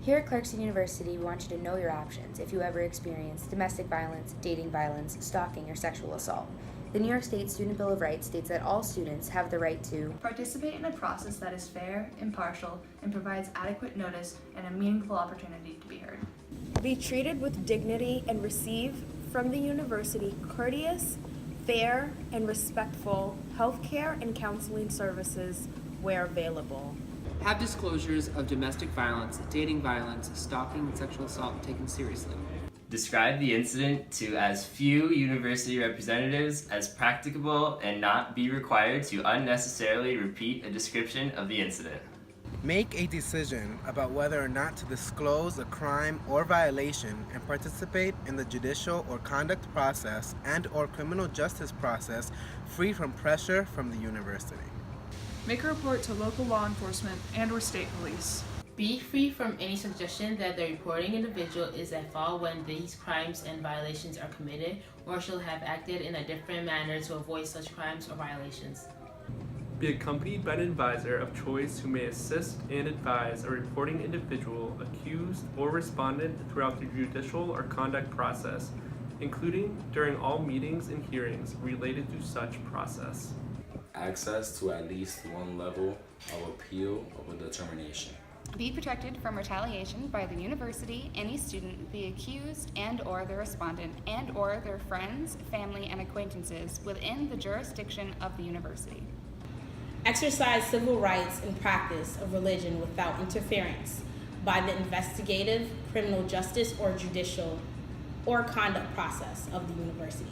Here at Clarkson University, we want you to know your options if you ever experience domestic violence, dating violence, stalking, or sexual assault. The New York State Student Bill of Rights states that all students have the right to participate in a process that is fair, impartial, and provides adequate notice and a meaningful opportunity to be heard. Be treated with dignity and receive from the university courteous, fair, and respectful healthcare and counseling services where available. Have disclosures of domestic violence, dating violence, stalking, and sexual assault taken seriously. Describe the incident to as few university representatives as practicable and not be required to unnecessarily repeat a description of the incident. Make a decision about whether or not to disclose a crime or violation and participate in the judicial or conduct process and/or criminal justice process free from pressure from the university. Make a report to local law enforcement and/or state police. Be free from any suggestion that the reporting individual is at fault when these crimes and violations are committed or shall have acted in a different manner to avoid such crimes or violations. Be accompanied by an advisor of choice who may assist and advise a reporting individual, accused, or respondent throughout the judicial or conduct process, including during all meetings and hearings related to such process. Access to at least one level of appeal of a determination. Be protected from retaliation by the university, any student, the accused and/or the respondent, and/or their friends, family, and acquaintances within the jurisdiction of the university. Exercise civil rights and practice of religion without interference by the investigative, criminal justice, or judicial or conduct process of the university.